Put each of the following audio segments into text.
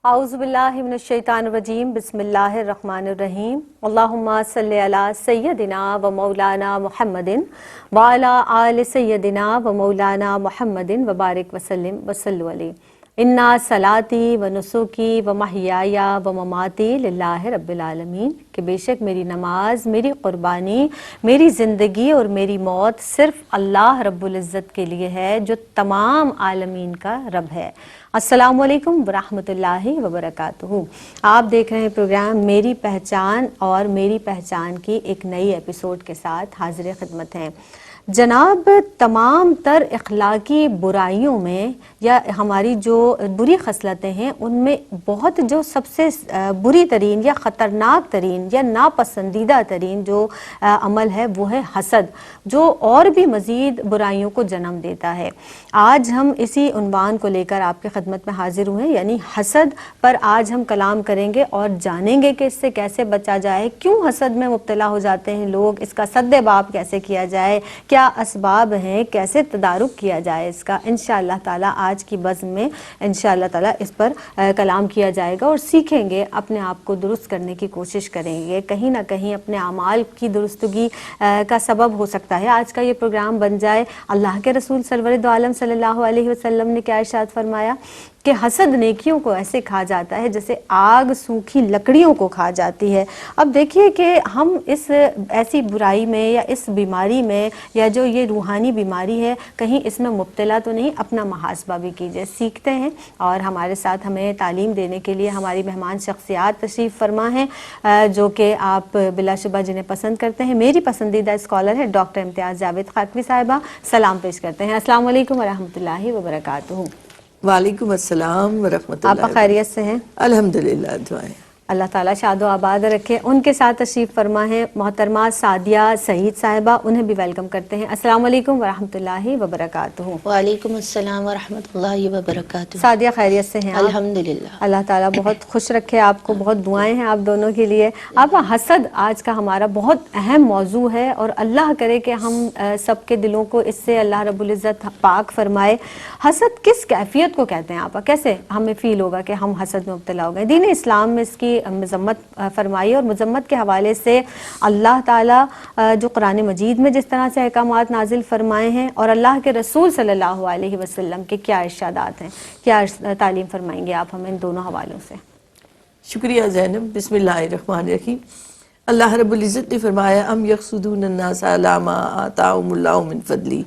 اعوذ باللہ من الشیطان الرجیم بسم اللہ الرحمن الرحیم اللہم صلی علی سیدنا و مولانا محمد وعلی آل سیدنا و مولانا محمد وبارک وسلم وصلو علیہ انا صلاتی و نسکی و محیای و مماتی للہ رب العالمین، کہ بے شک میری نماز، میری قربانی، میری زندگی اور میری موت صرف اللہ رب العزت کے لیے ہے جو تمام عالمین کا رب ہے۔ السلام علیکم ورحمۃ اللہ وبرکاتہ۔ آپ دیکھ رہے ہیں پروگرام میری پہچان، اور میری پہچان کی ایک نئی ایپیسوڈ کے ساتھ حاضر خدمت ہیں۔ جناب، تمام تر اخلاقی برائیوں میں یا ہماری جو بری خصلتیں ہیں ان میں بہت جو سب سے بری ترین یا خطرناک ترین یا ناپسندیدہ ترین جو عمل ہے وہ ہے حسد، جو اور بھی مزید برائیوں کو جنم دیتا ہے۔ آج ہم اسی عنوان کو لے کر آپ کی خدمت میں حاضر ہوئے ہیں، یعنی حسد پر آج ہم کلام کریں گے اور جانیں گے کہ اس سے کیسے بچا جائے، کیوں حسد میں مبتلا ہو جاتے ہیں لوگ، اس کا سد باب کیسے کیا جائے، کیا اسباب ہیں، کیسے تدارک کیا جائے اس کا۔ انشاءاللہ تعالیٰ آج کی بزم میں انشاءاللہ تعالیٰ اس پر کلام کیا جائے گا اور سیکھیں گے، اپنے آپ کو درست کرنے کی کوشش کریں گے، کہیں نہ کہیں اپنے اعمال کی درستگی کا سبب ہو سکتا ہے آج کا یہ پروگرام بن جائے۔ اللہ کے رسول سرور دو عالم صلی اللہ علیہ وسلم نے کیا ارشاد فرمایا کہ حسد نیکیوں کو ایسے کھا جاتا ہے جیسے آگ سوکھی لکڑیوں کو کھا جاتی ہے۔ اب دیکھیے کہ ہم اس ایسی برائی میں یا اس بیماری میں یا جو یہ روحانی بیماری ہے کہیں اس میں مبتلا تو نہیں، اپنا محاسبہ بھی کیجئے۔ سیکھتے ہیں اور ہمارے ساتھ ہمیں تعلیم دینے کے لیے ہماری مہمان شخصیات تشریف فرما ہیں جو کہ آپ بلا شبہ جنہیں پسند کرتے ہیں۔ میری پسندیدہ اسکالر ہے ڈاکٹر امتیاز جاوید خاکوی صاحبہ، سلام پیش کرتے ہیں۔ السلام علیکم ورحمۃ اللہ وبرکاتہ۔ وعلیکم السلام ورحمۃ اللہ۔ آپ خیریت سے ہیں؟ الحمدللہ، دعائیں اللہ تعالیٰ شاد و آباد رکھے۔ ان کے ساتھ تشریف فرما ہے محترمہ سعدیہ سعید صاحبہ، انہیں بھی ویلکم کرتے ہیں۔ السلام علیکم ورحمۃ اللہ وبرکاتہ۔ وعلیکم السلام ورحمۃ اللہ وبرکاتہ۔ سعدیہ خیریت سے ہیں آپ؟ الحمدللہ، اللہ تعالیٰ بہت خوش رکھے آپ کو، بہت دعائیں ہیں آپ دونوں کے لیے۔ آپ، حسد آج کا ہمارا بہت اہم موضوع ہے اور اللہ کرے کہ ہم سب کے دلوں کو اس سے اللہ رب العزت پاک فرمائے۔ حسد کس کیفیت کو کہتے ہیں آپ؟ کیسے ہمیں فیل ہوگا کہ ہم حسد میں مبتلا ہو گئے؟ دین اسلام میں اس کی مذمت فرمائی، اور مذمت کے حوالے سے اللہ تعالیٰ جو قرآن مجید میں جس طرح سے احکامات نازل فرمائے ہیں اور اللہ کے رسول صلی اللہ علیہ وسلم کے کیا ارشادات ہیں، کیا تعلیم فرمائیں گے آپ ہمیں ان دونوں حوالوں سے؟ شکریہ زینب۔ بسم اللہ الرحمن الرحیم۔ اللہ رب العزت نے فرمایا ام یحسدون الناس علی ما آتاہم اللہ من فضلہ،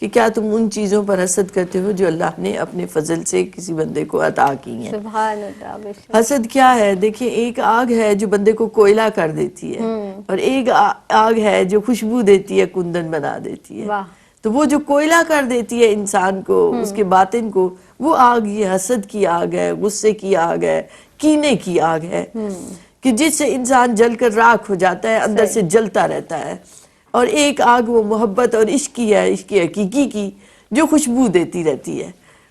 کہ کیا تم ان چیزوں پر حسد کرتے ہو جو اللہ نے اپنے فضل سے کسی بندے کو عطا کی ہیں۔ سبحان اللہ، بے شک۔ حسد کیا ہے؟ دیکھیں، ایک آگ ہے جو بندے کو کوئلہ کر دیتی ہے، اور ایک آگ ہے جو خوشبو دیتی ہے، کندن بنا دیتی ہے۔ واہ۔ تو وہ جو کوئلہ کر دیتی ہے انسان کو، اس کے باطن کو، وہ آگ یہ حسد کی آگ ہے، غصے کی آگ ہے، کینے کی آگ ہے، کہ جس سے انسان جل کر راکھ ہو جاتا ہے، اندر سے جلتا رہتا ہے۔ اور ایک آگ وہ محبت اور عشق کی ہے، عشق حقیقی کی، جو خوشبو دیتی رہتی ہے،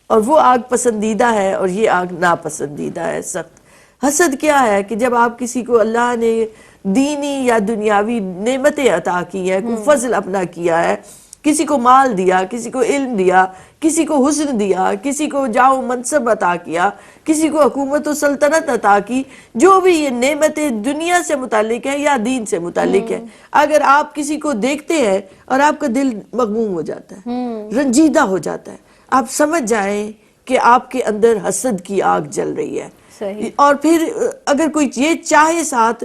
اور وہ آگ پسندیدہ ہے اور یہ آگ ناپسندیدہ ہے، سخت۔ حسد کیا ہے؟ کہ جب آپ کسی کو اللہ نے دینی یا دنیاوی نعمتیں عطا کی ہیں، کوئی فضل اپنا کیا ہے، کسی کو مال دیا، کسی کو علم دیا، کسی کو حسن دیا، کسی کو جاؤ منصب عطا کیا، کسی کو حکومت و سلطنت عطا کی، جو بھی یہ نعمتیں دنیا سے متعلق ہیں یا دین سے متعلق ہیں، اگر آپ کسی کو دیکھتے ہیں اور آپ کا دل مغموم ہو جاتا ہے، رنجیدہ ہو جاتا ہے، آپ سمجھ جائیں کہ آپ کے اندر حسد کی آگ جل رہی ہے۔ اور پھر اگر کوئی یہ چاہے ساتھ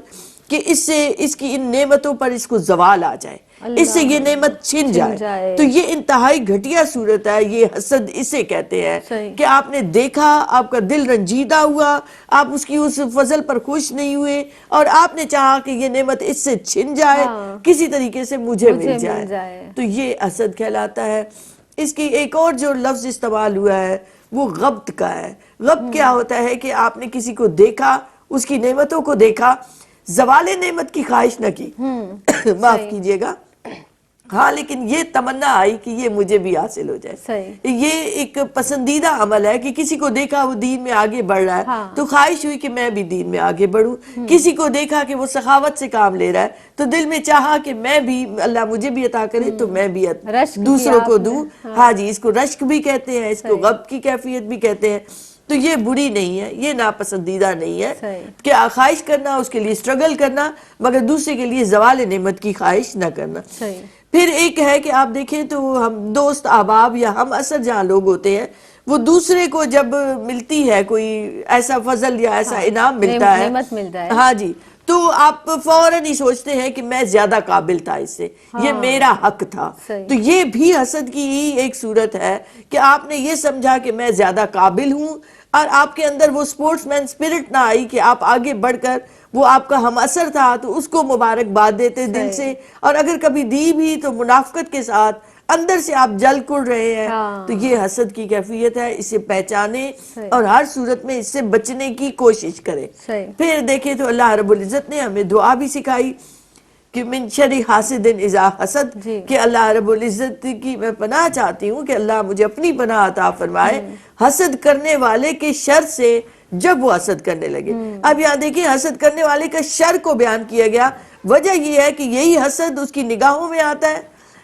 کہ اس سے، اس کی ان نعمتوں پر اس کو زوال آ جائے، اس سے یہ نعمت چھن جائے، تو یہ انتہائی گھٹیا صورت ہے۔ یہ حسد اسے کہتے ہیں کہ آپ نے دیکھا، آپ کا دل رنجیدہ ہوا، آپ اس کی اس فضل پر خوش نہیں ہوئے، اور آپ نے چاہا کہ یہ نعمت اس سے چھن جائے، کسی طریقے سے مجھے مل جائے، تو یہ حسد کہلاتا ہے۔ اس کی ایک اور جو لفظ استعمال ہوا ہے وہ غبط کا ہے۔ غبط کیا ہوتا ہے؟ کہ آپ نے کسی کو دیکھا، اس کی نعمتوں کو دیکھا، زوال نعمت کی خواہش نہ کی، معاف کیجئے گا، ہاں، لیکن یہ تمنا آئی کہ یہ مجھے بھی حاصل ہو جائے۔ یہ ایک پسندیدہ عمل ہے کہ کسی کو دیکھا وہ دین میں آگے بڑھ رہا ہے تو خواہش ہوئی کہ میں بھی دین میں آگے بڑھوں، کسی کو دیکھا کہ وہ سخاوت سے کام لے رہا ہے تو دل میں چاہا کہ میں بھی، اللہ مجھے بھی عطا کرے تو میں بھی دوسروں کو دوں۔ ہاں جی، اس کو رشک بھی کہتے ہیں، اس کو غبط کی کیفیت بھی کہتے ہیں۔ تو یہ بری نہیں ہے، یہ ناپسندیدہ نہیں ہے صحیح۔ کہ خواہش کرنا، اس کے لیے اسٹرگل کرنا، مگر دوسرے کے لیے زوال نعمت کی خواہش نہ کرنا۔ صحیح۔ پھر ایک ہے کہ آپ دیکھیں تو ہم دوست احباب یا ہم اثر جہاں لوگ ہوتے ہیں، وہ دوسرے کو جب ملتی ہے کوئی ایسا فضل یا ایسا انعام ملتا ہے، نعمت ملتا ہے، ہاں جی، تو آپ فوراً ہی سوچتے ہیں کہ میں زیادہ قابل تھا اس سے، یہ میرا حق تھا۔ صحیح۔ تو یہ بھی حسد کی ہی ایک صورت ہے کہ آپ نے یہ سمجھا کہ میں زیادہ قابل ہوں، اور آپ کے اندر وہ سپورٹس مین سپرٹ نہ آئی کہ آپ آگے بڑھ کر وہ آپ کا ہم اثر تھا تو اس کو مبارکباد دیتے دل سے، اور اگر کبھی دی بھی تو منافقت کے ساتھ، اندر سے آپ جل کڑ رہے ہیں۔ تو یہ حسد کی کیفیت ہے، اسے پہچانے اور ہر صورت میں اس سے بچنے کی کوشش کریں۔ پھر دیکھیں تو اللہ رب العزت نے ہمیں دعا بھی سکھائی کہ من شر حاسد اذا حسد، کہ اللہ رب العزت کی میں پناہ چاہتی ہوں کہ اللہ مجھے اپنی پناہ عطا فرمائے حسد کرنے والے کے شر سے جب وہ حسد کرنے لگے۔ اب یہاں دیکھیں حسد کرنے والے کا شر کو بیان کیا گیا، وجہ یہ ہے کہ یہی حسد اس کی نگاہوں میں آتا ہے،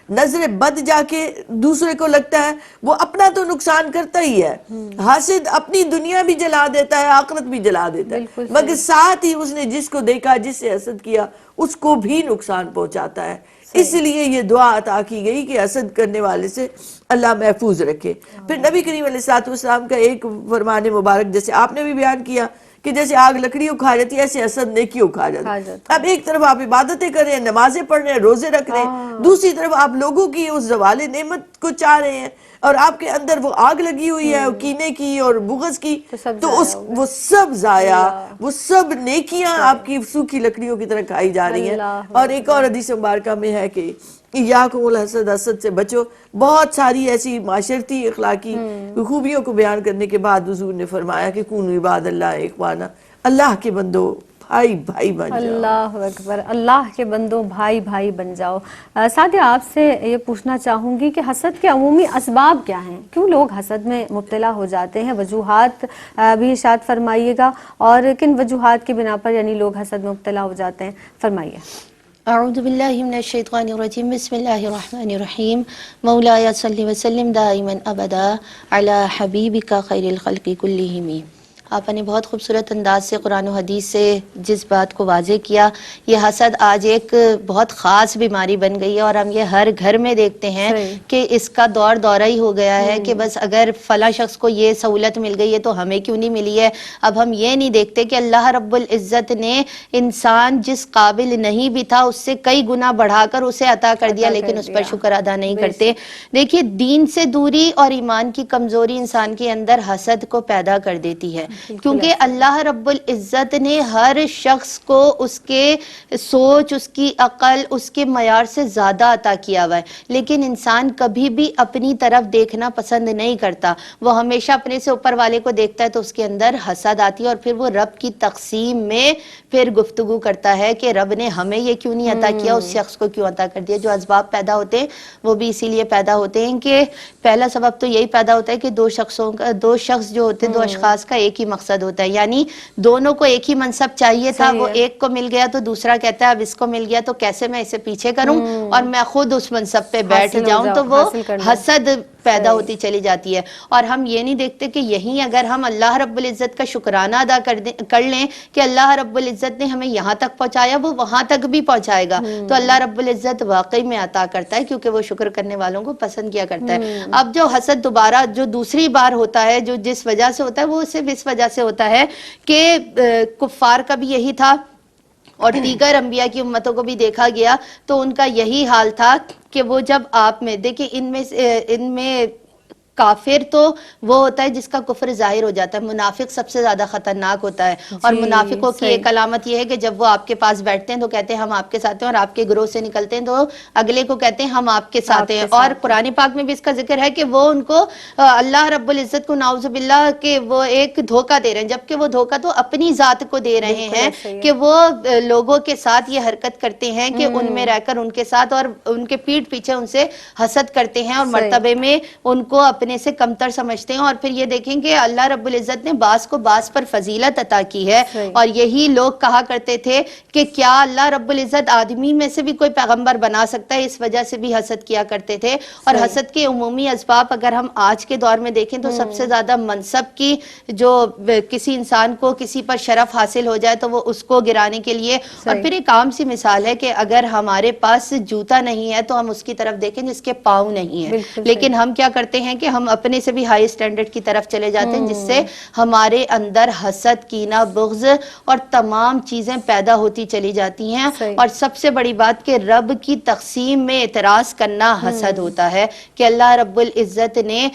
نظر بد جا کے دوسرے کو لگتا ہے، وہ اپنا تو نقصان کرتا ہی ہے، حاسد اپنی دنیا بھی جلا دیتا ہے، آخرت بھی جلا دیتا ہے، مگر ساتھ ہی اس نے جس کو دیکھا، جس سے حسد کیا، اس کو بھی نقصان پہنچاتا ہے۔ اس لیے یہ دعا عطا کی گئی کہ حسد کرنے والے سے اللہ محفوظ رکھے۔ پھر نبی کریم علیہ السلام کا ایک فرمان مبارک جیسے آپ نے بھی بیان کیا کہ جیسے آگ لکڑی اکھا جاتی ہے، ایسے حسد نیکی اکھا جاتی ہے۔ اب ایک طرف آپ عبادتیں کر رہے ہیں، نمازیں پڑھ رہے ہیں، روزے رکھ رہے ہیں، دوسری طرف آپ لوگوں کی اس زوال نعمت کو چاہ رہے ہیں، اور آپ کے اندر وہ آگ لگی ہوئی ہے کینے کی اور بغض کی، تو وہ سب ضائع، وہ سب نیکیاں آپ کی سوکھی لکڑیوں کی طرح کھائی جا رہی ہیں۔ اور ایک اور حدیث مبارکہ میں ہے کہ ایاکم الحسد، حسد سے بچو۔ بہت ساری ایسی معاشرتی اخلاقی خوبیوں کو بیان کرنے کے بعد حضور نے فرمایا کہ کونوا عباد اللہ اخوانا، اللہ کے بندو بھائی بھائی بن جاؤ۔ اللہ اکبر، اللہ کے بندوں بھائی بھائی بن جاؤ۔ سعدیہ، آپ سے یہ پوچھنا چاہوں گی کہ حسد کے عمومی اسباب کیا ہیں؟ کیوں لوگ حسد میں مبتلا ہو جاتے ہیں؟ وجوہات بھی ارشاد فرمائیے گا، اور کن وجوہات کی بنا پر یعنی لوگ حسد میں مبتلا ہو جاتے ہیں، فرمائیے۔ اعوذ باللہ من الشیطان الرجیم، بسم اللہ الرحمن الرحیم، مولایا صلی وسلم دائما ابدا علی حبیبک خیر الخلق کلہم۔ آپ نے بہت خوبصورت انداز سے قرآن و حدیث سے جس بات کو واضح کیا، یہ حسد آج ایک بہت خاص بیماری بن گئی ہے، اور ہم یہ ہر گھر میں دیکھتے ہیں کہ اس کا دور دورہ ہی ہو گیا ہے کہ بس اگر فلاں شخص کو یہ سہولت مل گئی ہے تو ہمیں کیوں نہیں ملی ہے۔ اب ہم یہ نہیں دیکھتے کہ اللہ رب العزت نے انسان جس قابل نہیں بھی تھا اس سے کئی گنا بڑھا کر اسے عطا کر دیا، لیکن اس پر شکر ادا نہیں کرتے۔ دیکھیے، دین سے دوری اور ایمان کی کمزوری انسان کے اندر حسد کو پیدا کر دیتی ہے، کیونکہ اللہ رب العزت نے ہر شخص کو اس کے سوچ، اس کی عقل، اس کے معیار سے زیادہ عطا کیا ہوا ہے، لیکن انسان کبھی بھی اپنی طرف دیکھنا پسند نہیں کرتا، وہ ہمیشہ اپنے سے اوپر والے کو دیکھتا ہے، تو اس کے اندر حسد آتی ہے، اور پھر وہ رب کی تقسیم میں پھر گفتگو کرتا ہے کہ رب نے ہمیں یہ کیوں نہیں عطا کیا، اس شخص کو کیوں عطا کر دیا۔ جو اسباب پیدا ہوتے ہیں وہ بھی اسی لیے پیدا ہوتے ہیں کہ پہلا سبب تو یہی پیدا ہوتا ہے کہ دو شخص جو ہوتے ہیں، دو اشخاص کا ایک ہی مقصد ہوتا ہے، یعنی دونوں کو ایک ہی منصب چاہیے تھا، وہ ایک کو مل گیا تو دوسرا کہتا ہے اب اس کو مل گیا تو کیسے میں اسے پیچھے کروں اور میں خود اس منصب پہ بیٹھ جاؤں، تو وہ حسد پیدا ہوتی چلی جاتی ہے۔ اور ہم یہ نہیں دیکھتے کہ یہیں اگر ہم اللہ رب العزت کا شکرانہ ادا کر لیں کہ اللہ رب العزت نے ہمیں یہاں تک پہنچایا، وہ وہاں تک بھی پہنچائے گا، تو اللہ رب العزت واقعی میں عطا کرتا ہے، کیونکہ وہ شکر کرنے والوں کو پسند کیا کرتا ہے۔ اب جو حسد دوبارہ جو دوسری بار ہوتا ہے، جو جس وجہ سے ہوتا ہے، وہ صرف اس وجہ سے ہوتا ہے کہ کفار کا بھی یہی تھا، اور دیگر انبیاء کی امتوں کو بھی دیکھا گیا تو ان کا یہی حال تھا کہ وہ جب آپ میں دیکھیں، ان میں کافر تو وہ ہوتا ہے جس کا کفر ظاہر ہو جاتا ہے، منافق سب سے زیادہ خطرناک ہوتا ہے، اور منافقوں کی ایک علامت یہ ہے کہ جب وہ آپ کے پاس بیٹھتے ہیں تو کہتے ہیں ہم آپ کے ساتھ ہیں، اور آپ کے گروہ سے نکلتے ہیں تو اگلے کو کہتے ہیں ہم آپ کے ساتھ ہیں۔ اور قرآن پاک میں بھی اس کا ذکر ہے کہ وہ ان کو اللہ رب العزت کو نعوذ باللہ کہ وہ ایک دھوکہ دے رہے ہیں، جبکہ وہ دھوکہ تو اپنی ذات کو دے رہے ہیں کہ وہ لوگوں کے ساتھ یہ حرکت کرتے ہیں کہ ان میں رہ کر ان کے ساتھ اور ان کے پیٹھ پیچھے ان سے حسد کرتے ہیں، اور مرتبے میں ان کو اپنے اپنے سے کمتر سمجھتے ہیں. اور پھر یہ دیکھیں کہ اللہ رب العزت نے بعض کو بعض پر فضیلت عطا کی ہے. اور یہی لوگ کہا کرتے تھے کہ کیا اللہ رب العزت آدمی میں سے بھی کوئی پیغمبر بنا سکتا ہے, اس وجہ سے بھی حسد کیا کرتے تھے. اور حسد کے عمومی اسباب اگر ہم آج کے دور میں دیکھیں تو سب سے زیادہ منصب کی, جو کسی انسان کو کسی پر شرف حاصل ہو جائے تو وہ اس کو گرانے کے لیے. اور پھر ایک عام سی مثال ہے کہ اگر ہمارے پاس جوتا نہیں ہے تو ہم اس کی طرف دیکھیں جس کے پاؤں نہیں ہیں, لیکن ہم کیا کرتے ہیں کہ ہم اپنے سے بھی ہائی سٹینڈرڈ کی طرف چلے جاتے ہیں, جس سے ہمارے اندر حسد, کینہ, بغض اور تمام چیزیں پیدا ہوتی چلی جاتی ہیں. اور سب سے بڑی بات کہ رب کی تقسیم میں اعتراض کرنا حسد ہوتا ہے, کہ اللہ رب العزت نے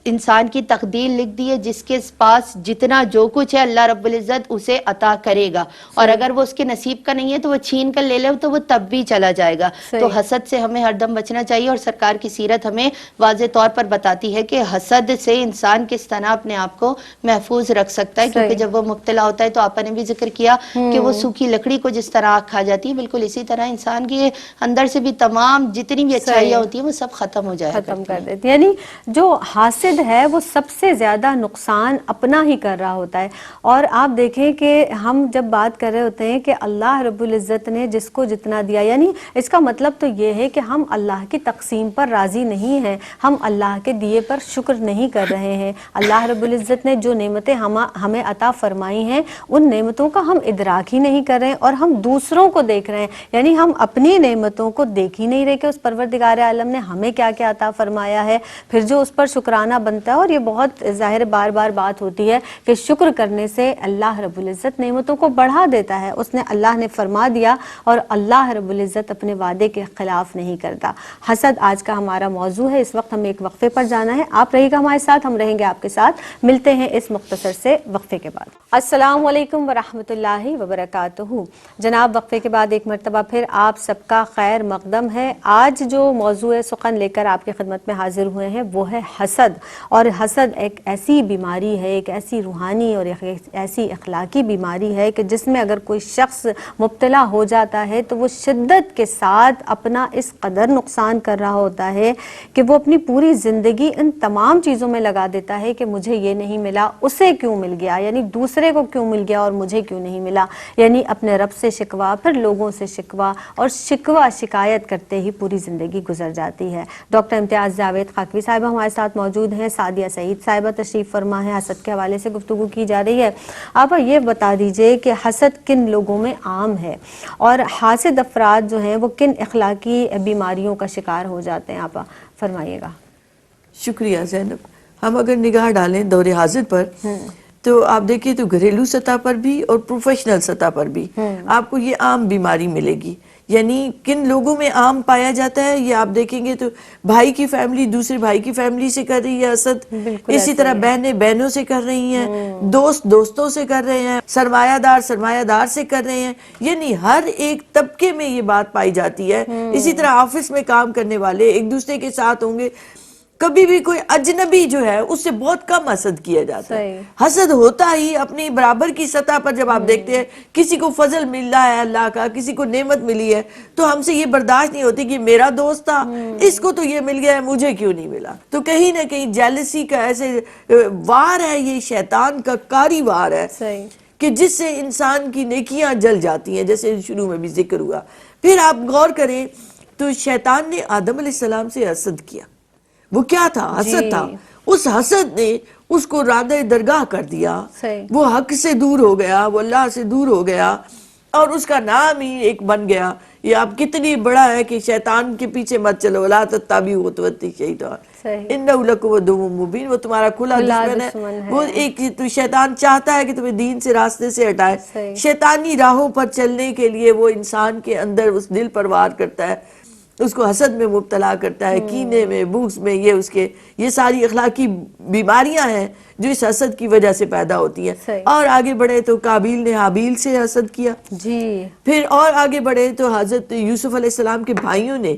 انسان کی تقدیر لکھ دی ہے, جس کے پاس جتنا جو کچھ ہے اللہ رب العزت اسے عطا کرے گا, اور اگر وہ اس کے نصیب کا نہیں ہے تو وہ چھین کر لے لے تو وہ تب بھی چلا جائے گا. تو حسد سے ہمیں ہر دم بچنا چاہیے. اور سرکار کی سیرت ہمیں واضح طور پر بتاتی ہے کہ حسد سے انسان کس طرح اپنے آپ کو محفوظ رکھ سکتا ہے, کیونکہ جب وہ مبتلا ہوتا ہے تو آپ نے بھی ذکر کیا کہ وہ سوکھی لکڑی کو جس طرح آگ کھا جاتی ہے, بالکل اسی طرح انسان کے اندر سے بھی تمام جتنی بھی اچھائیاں ہوتی ہیں وہ سب ختم ہو جایا ختم کر دیتی. یعنی جو حاسد ہے وہ سب سے زیادہ نقصان اپنا ہی کر رہا ہوتا ہے. اور آپ دیکھیں کہ ہم جب بات کر رہے ہوتے ہیں کہ اللہ رب العزت نے جس کو جتنا دیا, یعنی اس کا مطلب تو یہ ہے کہ ہم اللہ کی تقسیم پر راضی نہیں ہیں, ہم اللہ کے دیے پر شکر نہیں کر رہے ہیں. اللہ رب العزت نے جو نعمتیں ہمیں عطا فرمائی ہیں ان نعمتوں کا ہم ادراک ہی نہیں کر رہے ہیں, اور ہم دوسروں کو دیکھ رہے ہیں. یعنی ہم اپنی نعمتوں کو دیکھ ہی نہیں رہے کہ اس پروردگار عالم نے ہمیں کیا کیا عطا فرمایا ہے, پھر جو اس پر شکرانہ بنتا ہے. اور یہ بہت ظاہر بار بار بات ہوتی ہے کہ شکر کرنے سے اللہ رب العزت نعمتوں کو بڑھا دیتا ہے. اس نے اللہ نے فرما دیا, اور اللہ رب العزت اپنے وعدے کے خلاف نہیں کرتا. حسد آج کا ہمارا موضوع ہے. اس وقت ہمیں ایک وقفے پر جانا ہے. آپ رہیے گا ہمارے ساتھ, ہم رہیں گے آپ کے ساتھ. ملتے ہیں اس مختصر سے وقفے کے بعد. السلام علیکم ورحمۃ اللہ وبرکاتہ. جناب, وقفے کے بعد ایک مرتبہ پھر آپ سب کا خیر مقدم ہے. آج جو موضوع سخن لے کر آپ کی خدمت میں حاضر ہوئے ہیں وہ ہے حسد. اور حسد ایک ایسی بیماری ہے, ایک ایسی روحانی اور ایک ایسی اخلاقی بیماری ہے کہ جس میں اگر کوئی شخص مبتلا ہو جاتا ہے تو وہ شدت کے ساتھ اپنا اس قدر نقصان کر رہا ہوتا ہے کہ وہ اپنی پوری زندگی ان تمام چیزوں میں لگا دیتا ہے کہ مجھے یہ نہیں ملا, اسے کیوں مل گیا, یعنی دوسرے کو کیوں مل گیا اور مجھے کیوں نہیں ملا. یعنی اپنے رب سے شکوہ, پھر لوگوں سے شکوہ, اور شکوہ شکایت کرتے ہی پوری زندگی گزر جاتی ہے. ڈاکٹر امتیاز جاوید خاکوی صاحبہ ہمارے ساتھ موجود ہیں. سعدیہ سعید صاحبہ تشریف فرما ہے. حسد کے حوالے سے گفتگو کی جا رہی ہے. آپ یہ بتا دیجئے کہ حسد کن لوگوں میں عام ہے, اور حاسد افراد جو ہیں وہ کن اخلاقی بیماریوں کا شکار ہو جاتے ہیں, آپ فرمائیے گا. شکریہ زینب. ہم اگر نگاہ ڈالیں دور حاضر پر تو آپ دیکھیں تو گھریلو سطح پر بھی اور پروفیشنل سطح پر بھی آپ کو یہ عام بیماری ملے گی. یعنی کن لوگوں میں عام پایا جاتا ہے, یہ آپ دیکھیں گے تو بھائی کی فیملی دوسرے بھائی کی فیملی سے کر رہی ہے حسد, اسی طرح بہنیں بہنوں سے کر رہی ہیں, دوست دوستوں سے کر رہے ہیں, سرمایہ دار سے کر رہے ہیں. یعنی ہر ایک طبقے میں یہ بات پائی جاتی ہے. اسی طرح آفس میں کام کرنے والے ایک دوسرے کے ساتھ ہوں گے, کبھی بھی کوئی اجنبی جو ہے اس سے بہت کم حسد کیا جاتا ہے. حسد ہوتا ہی اپنی برابر کی سطح پر. جب آپ دیکھتے ہیں کسی کو فضل مل رہا ہے اللہ کا, کسی کو نعمت ملی ہے, تو ہم سے یہ برداشت نہیں ہوتی کہ میرا دوست تھا, اس کو تو یہ مل گیا ہے, مجھے کیوں نہیں ملا. تو کہیں نہ کہیں جیلسی کا ایسے وار ہے, یہ شیطان کا کاری وار ہے کہ جس سے انسان کی نیکیاں جل جاتی ہیں, جیسے شروع میں بھی ذکر ہوا. پھر آپ غور کریں تو شیطان نے آدم علیہ السلام سے حسد کیا. وہ کیا تھا؟ حسد تھا. اس حسد نے اس کو رادہ درگاہ کر دیا. وہ حق سے دور ہو گیا, وہ اللہ سے دور ہو گیا, اور اس کا نام ہی ایک بن گیا. یہ آپ کتنی بڑا ہے کہ شیطان کے پیچھے مت چلو, وَلَا تَتَّبِعُوا خُطُوَاتِ الشَّيْطَانِ إِنَّهُ لَكُمْ عَدُوٌّ مُّبِينٌ. وہ تمہارا کھلا دشمن ہے. وہ ایک تو شیطان چاہتا ہے کہ تمہیں دین سے راستے سے ہٹائے. شیطانی راہوں پر چلنے کے لیے وہ انسان کے اندر اس دل پر وار کرتا ہے, اس کو حسد میں مبتلا کرتا ہے, کینے میں, بغض میں. یہ ساری اخلاقی بیماریاں ہیں جو اس حسد کی وجہ سے پیدا ہوتی ہیں. اور آگے بڑھے تو قابیل نے حابیل سے حسد کیا. پھر اور آگے بڑھے تو حضرت یوسف علیہ السلام کے بھائیوں نے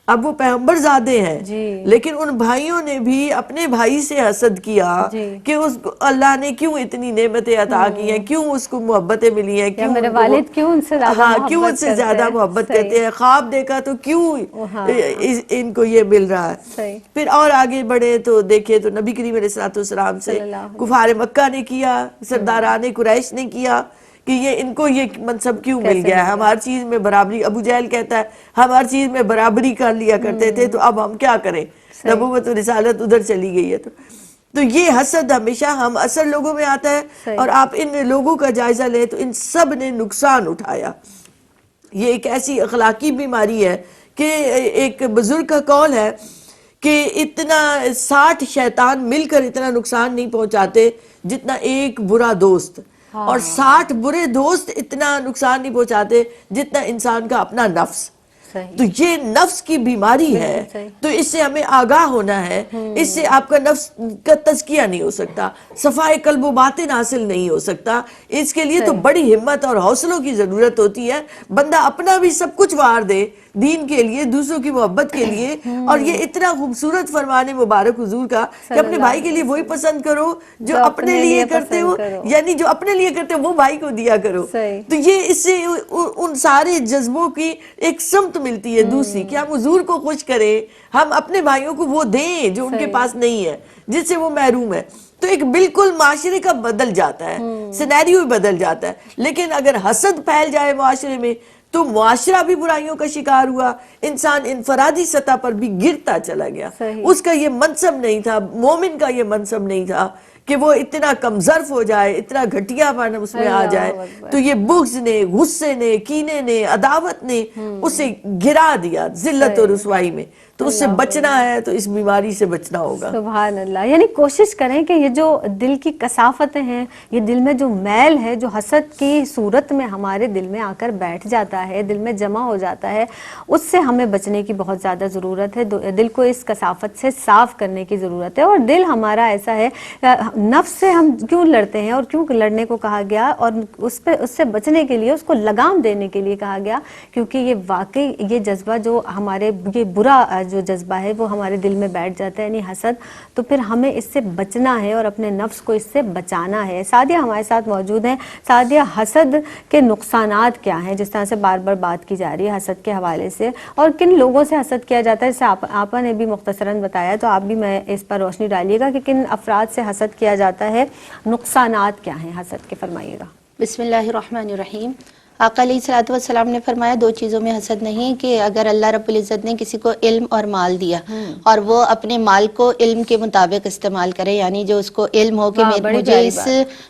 اب وہ پیغمبر زادے ہیں جی لیکن ان بھائیوں نے بھی اپنے بھائی سے حسد کیا جی کہ اس کو اللہ نے کیوں اتنی نعمتیں عطا کی ہیں, کیوں اس کو محبتیں ملی ہیں, یا کیوں میرے ان کو والد کیوں ان سے زیادہ ہاں کیوں ان محبت سے کرتے زیادہ ہیں. محبت صحیح. کرتے ہیں, خواب دیکھا تو کیوں ہاں ان کو یہ مل رہا ہے. صحیح. پھر اور آگے بڑھے تو دیکھے تو نبی کریم علیہ السلام سے صلی اللہ علیہ کفار مکہ نے کیا, سرداران قریش نے کیا کہ یہ ان کو یہ منصب کیوں مل کیسے گیا ہے, مل ہم گیا؟ ہر چیز میں برابری, ابو جہل کہتا ہے ہم ہر چیز میں برابری کر لیا کرتے تھے تو اب ہم کیا کریں, صحیح. نبوت و رسالت ادھر چلی گئی ہے. تو یہ حسد ہمیشہ ہم اثر لوگوں میں آتا ہے, صحیح. اور آپ ان لوگوں کا جائزہ لیں تو ان سب نے نقصان اٹھایا. یہ ایک ایسی اخلاقی بیماری ہے کہ ایک بزرگ کا قول ہے کہ اتنا 60 شیطان مل کر اتنا نقصان نہیں پہنچاتے جتنا ایک برا دوست, اور 60 برے دوست اتنا نقصان نہیں پہنچاتے جتنا انسان کا اپنا نفس. صحیح. تو یہ نفس کی بیماری ہے, بالکل صحیح. تو اس سے ہمیں آگاہ ہونا ہے. اس سے آپ کا نفس کا تزکیہ نہیں ہو سکتا, صفائے قلب و باطن حاصل نہیں ہو سکتا. اس کے لیے تو صحیح. بڑی ہمت اور حوصلوں کی ضرورت ہوتی ہے. بندہ اپنا بھی سب کچھ وار دے دین کے لیے, دوسروں کی محبت کے لیے. اور یہ اتنا خوبصورت فرمان مبارک حضور کا کہ صلی اپنے اللہ بھائی کے علیہ لیے وہی وسلم پسند کرو جو جو اپنے لیے کرتے پسند ہو, کرو. یعنی جو اپنے لیے کرتے ہو وہ بھائی کو دیا کرو. صحیح. تو یہ اس سے ان سارے جذبوں کی ایک سمت ملتی ہے دوسری, کہ ہم حضور کو خوش کریں, ہم اپنے بھائیوں کو وہ دیں جو ان کے صحیح. پاس نہیں ہے, جس سے وہ محروم ہے. تو ایک بالکل معاشرے کا بدل جاتا ہے, سینیریو بدل جاتا ہے. لیکن اگر حسد پھیل جائے معاشرے میں تو معاشرہ بھی برائیوں کا شکار ہوا, انسان انفرادی سطح پر بھی گرتا چلا گیا. صحیح. اس کا یہ منصب نہیں تھا, مومن کا یہ منصب نہیں تھا کہ وہ اتنا کمظرف ہو جائے, اتنا گھٹیا پن اس میں آ جائے. اللہ اکبر. تو یہ بغض نے, غصے نے, کینے نے, عداوت نے اسے گرا دیا ذلت اور صحیح. رسوائی میں. تو اس سے اللہ بچنا ہے تو اس بیماری سے بچنا ہوگا. سبحان اللہ. یعنی کوشش کریں کہ یہ جو دل کی کثافتیں ہیں, یہ دل میں جو میل ہے جو حسد کی صورت میں ہمارے دل میں آ کر بیٹھ جاتا ہے, دل میں جمع ہو جاتا ہے, اس سے ہمیں بچنے کی بہت زیادہ ضرورت ہے. دل کو اس کثافت سے صاف کرنے کی ضرورت ہے. اور دل ہمارا ایسا ہے, نفس سے ہم کیوں لڑتے ہیں اور کیوں لڑنے کو کہا گیا, اور اس سے بچنے کے لیے, اس کو لگام دینے کے لیے کہا گیا, کیونکہ یہ واقعی یہ جذبہ جو ہمارے, یہ برا جو جذبہ ہے وہ ہمارے دل میں بیٹھ جاتا ہے, یعنی حسد. تو پھر ہمیں اس سے بچنا ہے اور اپنے نفس کو اس سے بچانا ہے. سعدیہ ہمارے ساتھ موجود ہیں. سعدیہ, حسد کے نقصانات کیا ہیں, جس طرح سے بار بار بات کی جا رہی ہے حسد کے حوالے سے, اور کن لوگوں سے حسد کیا جاتا ہے, جیسے آپا نے بھی مختصراً بتایا, تو آپ بھی میں اس پر روشنی ڈالیے گا کہ کن افراد سے حسد کیا جاتا ہے, نقصانات کیا ہیں حسد کے, فرمائیے گا. بسم اللہ الرحمن الرحیم. آقا علیہ الصلوۃ والسلام نے فرمایا دو چیزوں میں حسد نہیں, کہ اگر اللہ رب العزت نے کسی کو علم اور مال دیا اور وہ اپنے مال کو علم کے مطابق استعمال کرے, یعنی جو اس کو علم ہو کہ مجھے اس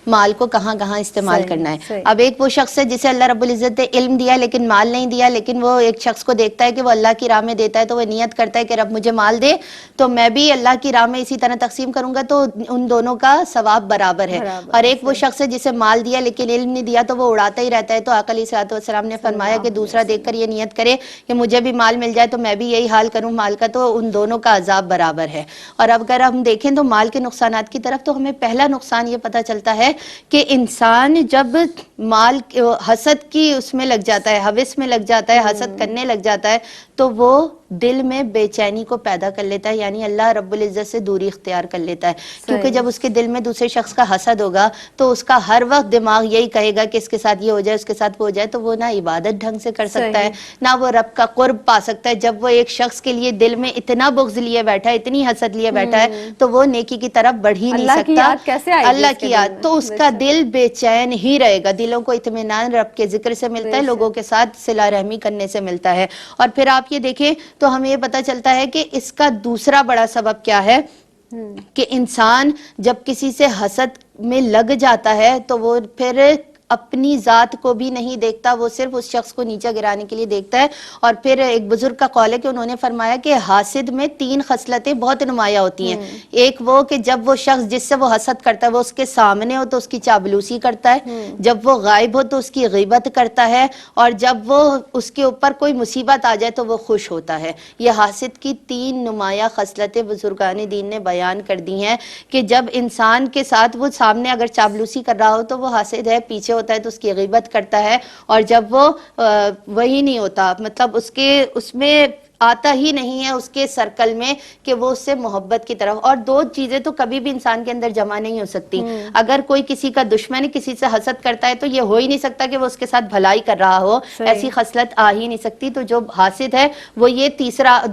مال کو کہاں کہاں استعمال کرنا ہے. اب ایک وہ شخص ہے جسے اللہ رب العزت نے علم دیا لیکن مال نہیں دیا, لیکن وہ ایک شخص کو دیکھتا ہے کہ وہ اللہ کی راہ میں دیتا ہے, تو وہ نیت کرتا ہے کہ رب مجھے مال دے تو میں بھی اللہ کی راہ میں اسی طرح تقسیم کروں گا, تو ان دونوں کا ثواب برابر ہے. اور ایک وہ شخص ہے جسے مال دیا لیکن علم نہیں دیا, تو وہ اڑاتا ہی رہتا ہے. تو آقا علیہ الصلوۃ والسلام نے فرمایا کہ دوسرا دیکھ کر یہ نیت کرے کہ مجھے بھی مال مل جائے تو میں بھی یہی حال کروں مال کا, تو ان دونوں کا عذاب برابر ہے. اور اب اگر ہم دیکھیں تو مال کے نقصانات کی طرف, تو ہمیں پہلا نقصان یہ پتہ چلتا ہے کہ انسان جب مال حسد کی اس میں لگ جاتا ہے, ہوس میں لگ جاتا ہے, حسد کرنے لگ جاتا ہے, تو وہ دل میں بے چینی کو پیدا کر لیتا ہے, یعنی اللہ رب العزت سے دوری اختیار کر لیتا ہے. کیونکہ جب اس کے دل میں دوسرے شخص کا حسد ہوگا تو اس کا ہر وقت دماغ یہی کہے گا کہ اس کے ساتھ یہ ہو جائے, اس کے ساتھ وہ ہو جائے, تو وہ نہ عبادت ڈھنگ سے کر سکتا ہے, نہ وہ رب کا قرب پا سکتا ہے. جب وہ ایک شخص کے لیے دل میں اتنا بغض لیے بیٹھا ہے, اتنی حسد لیے بیٹھا ہے, تو وہ نیکی کی طرف بڑھ ہی نہیں سکتا. اللہ کی یاد, تو اس کا دل بے چین ہی رہے گا. دلوں کو اطمینان رب کے ذکر سے ملتا ہے, لوگوں کے ساتھ صلہ رحمی کرنے سے ملتا ہے. اور پھر آپ یہ دیکھیں تو ہمیں یہ پتہ چلتا ہے کہ اس کا دوسرا بڑا سبب کیا ہے, کہ انسان جب کسی سے حسد میں لگ جاتا ہے تو وہ پھر اپنی ذات کو بھی نہیں دیکھتا, وہ صرف اس شخص کو نیچے گرانے کے لیے دیکھتا ہے. اور پھر ایک بزرگ کا قول ہے کہ انہوں نے فرمایا کہ حاسد میں 3 خصلتیں بہت نمایاں ہوتی ہیں. ایک وہ کہ جب وہ شخص جس سے وہ حسد کرتا ہے وہ اس کے سامنے ہو تو اس کی چاپلوسی کرتا ہے, جب وہ غائب ہو تو اس کی غیبت کرتا ہے, اور جب وہ اس کے اوپر کوئی مصیبت آ جائے تو وہ خوش ہوتا ہے. یہ حاسد کی 3 نمایاں خصلتیں بزرگان دین نے بیان کر دی ہیں, کہ جب انسان کے ساتھ وہ سامنے اگر چاپلوسی کر رہا ہو تو وہ حاسد ہے, پیچھے ہوتا ہے تو اس کی غیبت کرتا ہے, اور جب وہ وہی نہیں ہوتا, مطلب اس میں آتا ہی نہیں ہے اس کے سرکل میں کہ وہ اس سے محبت کی طرف. اور دو چیزیں تو کبھی بھی انسان کے اندر جمع نہیں ہو سکتی. اگر کوئی کسی کا دشمن ہے, کسی سے حسد کرتا ہے, تو یہ ہو ہی نہیں سکتا کہ وہ اس کے ساتھ بھلائی کر رہا ہو. ایسی خصلت آ ہی نہیں سکتی. تو جو حاسد ہے وہ یہ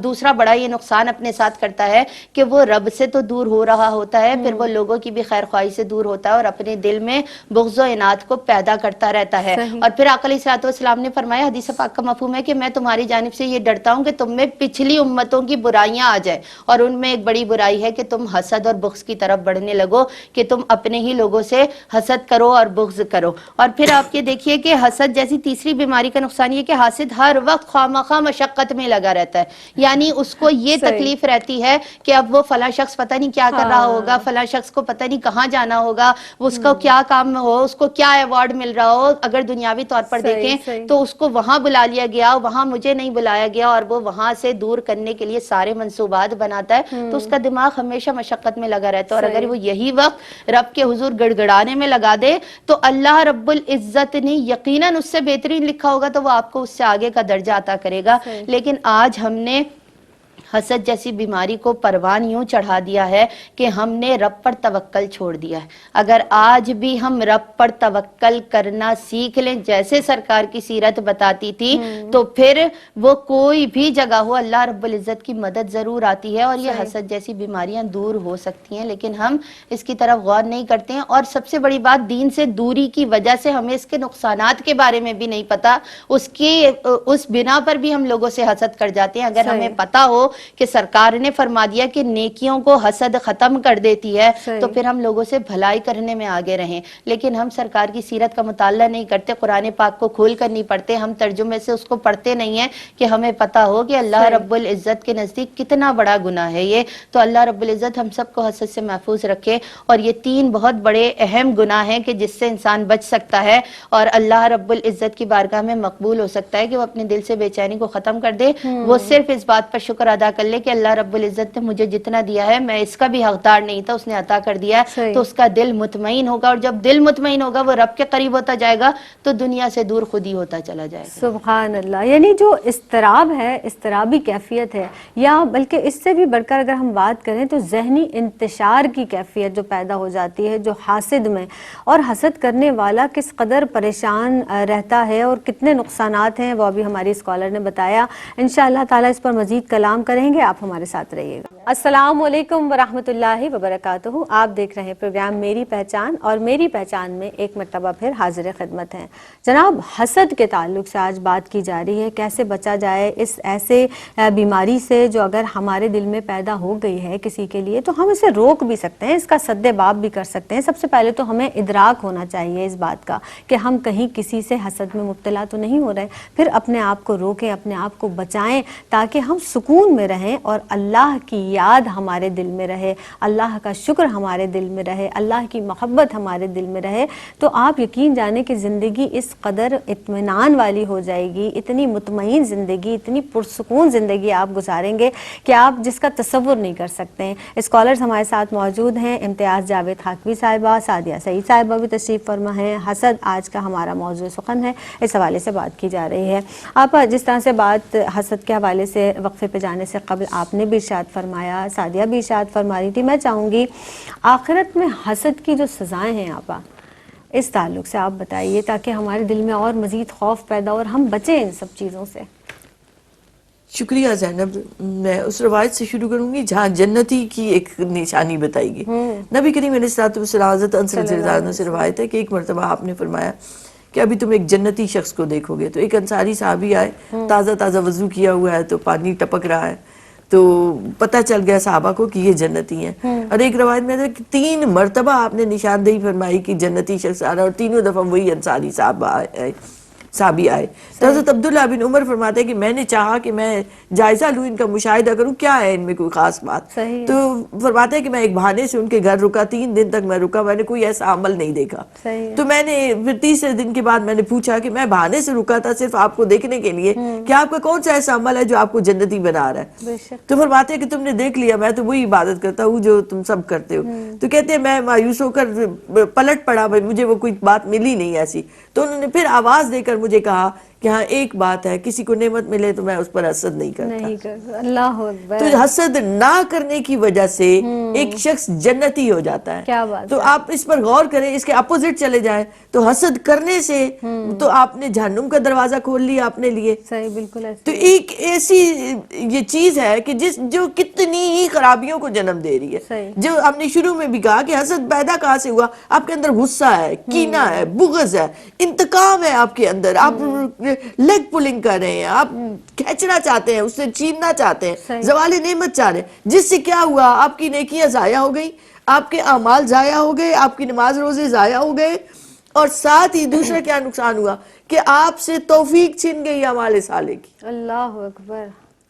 دوسرا بڑا یہ نقصان اپنے ساتھ کرتا ہے کہ وہ رب سے تو دور ہو رہا ہوتا ہے, پھر وہ لوگوں کی بھی خیر خواہی سے دور ہوتا ہے اور اپنے دل میں بغض و عناد کو پیدا کرتا رہتا ہے. اور پھر آقا علیہ الصلوۃ والسلام نے فرمایا, حدیث پاک کا مفہوم ہے کہ میں تمہاری جانب سے یہ ڈرتا ہوں کہ تم میں پچھلی امتوں کی برائیاں آ جائیں, اور ان میں ایک بڑی برائی ہے کہ تم حسد اور بغض کی طرف بڑھنے لگو, کہ تم اپنے ہی لوگوں سے حسد کرو اور بغض کرو. اور پھر آپ یہ دیکھیے کہ حسد جیسی تیسری بیماری کا نقصان یہ کہ حاسد ہر وقت خواہ مشقت میں لگا رہتا ہے. یعنی اس کو یہ تکلیف رہتی ہے کہ اب وہ فلاں شخص پتہ نہیں کیا کر رہا ہوگا, فلاں شخص کو پتہ نہیں کہاں جانا ہوگا, اس کو کیا کام ہو, اس کو کیا ایوارڈ مل رہا ہو. اگر دنیاوی طور پر دیکھیں تو اس کو وہاں بلا لیا گیا, وہاں مجھے نہیں بلایا گیا, اور وہ وہاں سے دور کرنے کے لیے سارے منصوبات بناتا ہے. تو اس کا دماغ ہمیشہ مشقت میں لگا رہتا ہے. اور اگر وہ یہی وقت رب کے حضور گڑگڑانے میں لگا دے تو اللہ رب العزت نے یقیناً اس سے بہترین لکھا ہوگا, تو وہ آپ کو اس سے آگے کا درجہ عطا کرے گا. لیکن آج ہم نے حسد جیسی بیماری کو پروان یوں چڑھا دیا ہے کہ ہم نے رب پر توکل چھوڑ دیا ہے. اگر آج بھی ہم رب پر توکل کرنا سیکھ لیں جیسے سرکار کی سیرت بتاتی تھی, تو پھر وہ کوئی بھی جگہ ہو اللہ رب العزت کی مدد ضرور آتی ہے, اور یہ حسد جیسی بیماریاں دور ہو سکتی ہیں. لیکن ہم اس کی طرف غور نہیں کرتے ہیں, اور سب سے بڑی بات دین سے دوری کی وجہ سے ہمیں اس کے نقصانات کے بارے میں بھی نہیں پتا. اس بنا پر بھی ہم لوگوں سے حسد کر جاتے ہیں. اگر ہمیں پتا ہو کہ سرکار نے فرما دیا کہ نیکیوں کو حسد ختم کر دیتی ہے, تو پھر ہم لوگوں سے بھلائی کرنے میں آگے رہیں. لیکن ہم سرکار کی سیرت کا مطالعہ نہیں کرتے, قرآن پاک کو کھول کر نہیں پڑھتے, ہم ترجمے سے اس کو پڑھتے نہیں ہیں کہ ہمیں پتا ہو کہ اللہ رب العزت کے نزدیک کتنا بڑا گناہ ہے یہ. تو اللہ رب العزت ہم سب کو حسد سے محفوظ رکھے. اور یہ 3 بہت بڑے اہم گناہ ہیں کہ جس سے انسان بچ سکتا ہے اور اللہ رب العزت کی بارگاہ میں مقبول ہو سکتا ہے, کہ وہ اپنے دل سے بے چینی کو ختم کر دے. وہ صرف اس بات پر شکر ادا کر لے کہ اللہ رب العزت نے مجھے جتنا دیا ہے میں اس کا بھی حقدار نہیں تھا, اس نے عطا کر دیا ہے. تو اس کا دل مطمئن ہوگا, اور جب دل مطمئن ہوگا وہ رب کے قریب ہوتا جائے گا, تو دنیا سے دور خود ہی ہوتا چلا جائے گا. سبحان اللہ. یعنی جو اضطراب ہے, اضطرابی کیفیت ہے, یا بلکہ اس سے بھی بڑھ کر اگر ہم بات کریں تو ذہنی انتشار کی کیفیت جو پیدا ہو جاتی ہے جو حاسد میں, اور حسد کرنے والا کس قدر پریشان رہتا ہے اور کتنے نقصانات ہیں, وہ ابھی ہماری اسکالر نے بتایا. انشاءاللہ تعالیٰ اس پر مزید کلام کریں گے, آپ ہمارے ساتھ رہیے گا. السلام علیکم ورحمۃ اللہ وبرکاتہ. آپ دیکھ رہے ہیں پروگرام میری پہچان, اور میری پہچان میں ایک مرتبہ پھر حاضر خدمت ہیں. جناب, حسد کے تعلق سے آج بات کی جا رہی ہے, کیسے بچا جائے اس ایسے بیماری سے جو اگر ہمارے دل میں پیدا ہو گئی ہے کسی کے لیے, تو ہم اسے روک بھی سکتے ہیں, اس کا سد باب بھی کر سکتے ہیں. سب سے پہلے تو ہمیں ادراک ہونا چاہیے اس بات کا کہ ہم کہیں کسی سے حسد میں مبتلا تو نہیں ہو رہے. پھر اپنے آپ کو روکیں, اپنے آپ کو بچائیں, تاکہ ہم سکون میں رہیں اور اللہ کی یاد ہمارے دل میں رہے, اللہ کا شکر ہمارے دل میں رہے, اللہ کی محبت ہمارے دل میں رہے. تو آپ یقین جانیں کہ زندگی اس قدر اطمینان والی ہو جائے گی, اتنی مطمئن زندگی, اتنی پرسکون زندگی آپ گزاریں گے کہ آپ جس کا تصور نہیں کر سکتے ہیں. اسکالرز ہمارے ساتھ موجود ہیں, امتیاز جاوید خاکوی صاحبہ, سعدیہ سعید صاحبہ بھی تشریف فرما ہیں. حسد آج کا ہمارا موضوع سخن ہے, اس حوالے سے بات کی جا رہی ہے. آپ جس طرح سے بات حسد کے حوالے سے وقفے پہ جانے سے قبل آپ نے بھی ارشاد فرمایا, سعدیہ بھی ارشاد فرما رہی تھی, میں چاہوں گی آخرت میں حسد کی جو سزائیں ہیں آپا, اس تعلق سے آپ بتائیے, تاکہ ہمارے دل میں اور مزید خوف پیدا ہو اور ہم بچیں ان سب چیزوں سے. شکریہ زینب. میں اس روایت سے شروع کروں گی جہاں جنتی کی ایک نشانی بتائی گئی. نبی کریم علیہ الصلوۃ والسلام حضرت انس رضی اللہ عنہ سے روایت ہے کہ ایک مرتبہ آپ نے فرمایا کہ ابھی تم ایک جنتی شخص کو دیکھو گے. تو ایک انصاری صحابی آئے, تازہ تازہ وضو کیا ہوا ہے, تو پانی ٹپک رہا ہے, تو پتہ چل گیا صحابہ کو کہ یہ جنتی ہیں. اور ایک روایت میں 3 مرتبہ آپ نے نشاندہی فرمائی کہ جنتی شخص آ رہا ہے, اور تینوں دفعہ وہی انصاری صحابی آئے. تو حضرت عبداللہ بن عمر فرماتے ہیں کہ میں نے چاہا کہ میں جائزہ لوں, ان کا مشاہدہ کروں, کیا ہے ان میں کوئی خاص بات. تو فرماتے ہیں کہ میں ایک بہانے سے ان کے گھر رکا, 3 دن تک میں رکا, میں نے کوئی ایسا عمل نہیں دیکھا. تو میں نے پھر تیسرے دن کے بعد میں نے پوچھا کہ میں بہانے سے رکا تھا صرف آپ کو دیکھنے کے لیے, کہ آپ کا کون سا ایسا عمل ہے جو آپ کو جنتی بنا رہا ہے. تو فرماتے ہیں کہ تم نے دیکھ لیا, میں تو وہی عبادت کرتا ہوں جو تم سب کرتے ہو. تو کہتے ہیں میں مایوس ہو کر پلٹ پڑا, مجھے وہ کوئی بات ملی نہیں ایسی. تو انہوں نے پھر آواز دے کر مجھے کہا کہ ہاں ایک بات ہے، کسی کو نعمت ملے تو میں اس پر حسد نہیں کرتا. نہیں کرتا. اللہ اکبر. تو حسد نہ کرنے کی وجہ سے ایک شخص جنتی ہو جاتا ہے. کیا بات تو ہے. آپ اس پر غور کریں، اس کے اپوزٹ چلے جائیں تو حسد کرنے سے تو آپ نے جہنم کا دروازہ کھول لیا اپنے لیے. صحیح، بالکل ایسے. تو ایک ایسی یہ چیز ہے کہ جو کتنی ہی خرابیوں کو جنم دے رہی ہے. صحیح. جو ہم نے شروع میں بھی کہا کہ حسد پیدا کہاں سے ہوا؟ آپ کے اندر غصہ ہے، کینہ ہے، بغض ہے، انتقام ہے آپ کے اندر. آپ لیگ پولنگ کر رہے ہیں، آپ کھینچنا چاہتے ہیں، اس سے چھیننا چاہتے ہیں، صحیح. زوال نعمت چاہ رہے ہیں، جس سے کیا ہوا؟ آپ کی نیکیاں ضائع ہو گئی، آپ کے اعمال ضائع ہو گئے، آپ کی نماز روزے ضائع ہو گئے، اور ساتھ ہی دوسرا کیا نقصان ہوا کہ آپ سے توفیق چھن گئی اعمال صالح کی. اللہ اکبر.